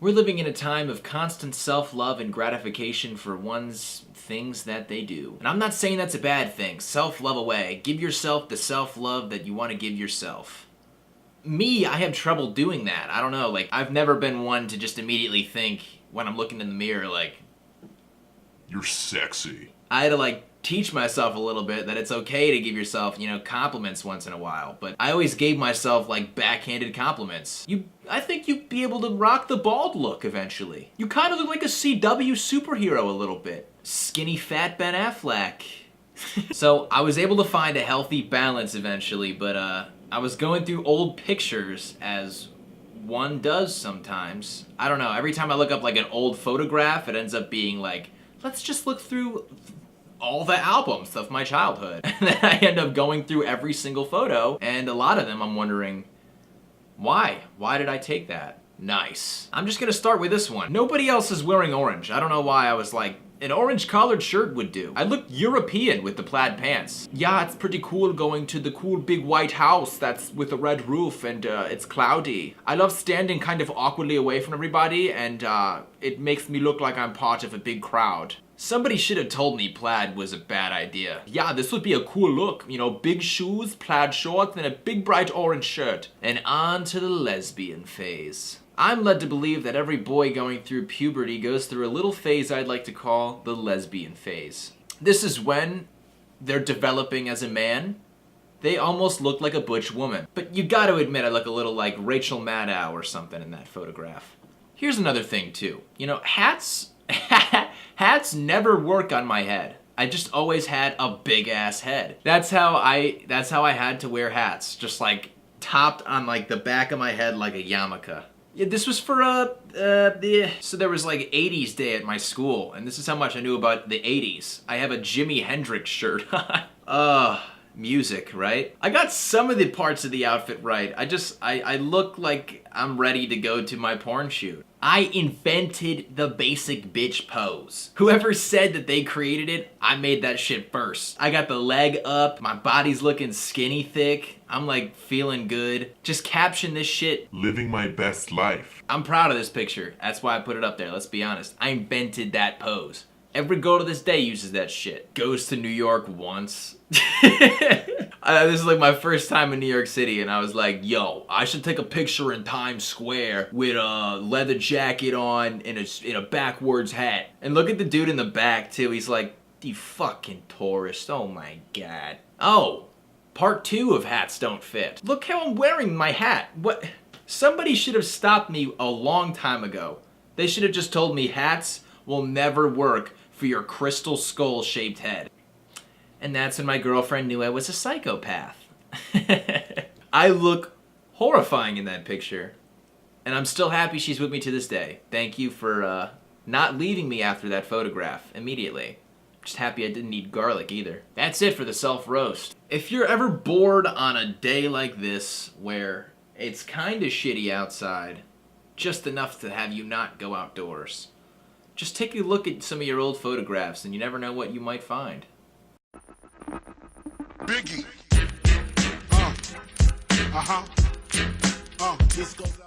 We're living in a time of constant self-love and gratification for one's things that they do. And I'm not saying that's a bad thing. Self-love away. Give yourself the self-love that you want to give yourself. Me, I have trouble doing that. I don't know, like, I've never been one to just immediately think when I'm looking in the mirror, like, you're sexy. I had to, like, teach myself a little bit that it's okay to give yourself, you know, compliments once in a while. But I always gave myself, like, backhanded compliments. I think you'd be able to rock the bald look eventually. You kind of look like a CW superhero a little bit. Skinny fat Ben Affleck. So I was able to find a healthy balance eventually, but I was going through old pictures as one does sometimes. I don't know, every time I look up like an old photograph, it ends up being like, let's just look through all the albums of my childhood. And then I end up going through every single photo, and a lot of them I'm wondering, why? Why did I take that? Nice. I'm just gonna start with this one. Nobody else is wearing orange. I don't know why I was like, an orange collared shirt would do. I looked European with the plaid pants. Yeah, it's pretty cool going to the cool big white house that's with a red roof and it's cloudy. I love standing kind of awkwardly away from everybody and it makes me look like I'm part of a big crowd. Somebody should have told me plaid was a bad idea. Yeah, this would be a cool look. You know, big shoes, plaid shorts, and a big bright orange shirt. And on to the lesbian phase. I'm led to believe that every boy going through puberty goes through a little phase I'd like to call the lesbian phase. This is when they're developing as a man. They almost look like a butch woman. But you gotta admit I look a little like Rachel Maddow or something in that photograph. Here's another thing too. You know, hats never work on my head. I just always had a big ass head. That's how I had to wear hats. Just like topped on like the back of my head like a yarmulke. Yeah, this was for so there was like 80s day at my school, and this is how much I knew about the 80s. I have a Jimi Hendrix shirt on. Music, right? I got some of the parts of the outfit right. I look like I'm ready to go to my porn shoot. I invented the basic bitch pose. Whoever said that they created it, I made that shit first. I got the leg up, my body's looking skinny thick, I'm like feeling good. Just caption this shit. Living my best life. I'm proud of this picture. That's why I put it up there, let's be honest. I invented that pose. Every girl to this day uses that shit. Goes to New York once. This is like my first time in New York City and I was like, yo, I should take a picture in Times Square with a leather jacket on and in a backwards hat. And look at the dude in the back too. He's like, you fucking tourist, oh my god. Oh, part 2 of hats don't fit. Look how I'm wearing my hat. What? Somebody should have stopped me a long time ago. They should have just told me hats will never work for your crystal skull shaped head. And that's when my girlfriend knew I was a psychopath. I look horrifying in that picture. And I'm still happy she's with me to this day. Thank you for not leaving me after that photograph immediately. Just happy I didn't eat garlic either. That's it for the self-roast. If you're ever bored on a day like this where it's kinda shitty outside, just enough to have you not go outdoors, just take a look at some of your old photographs and you never know what you might find. Biggie. This goes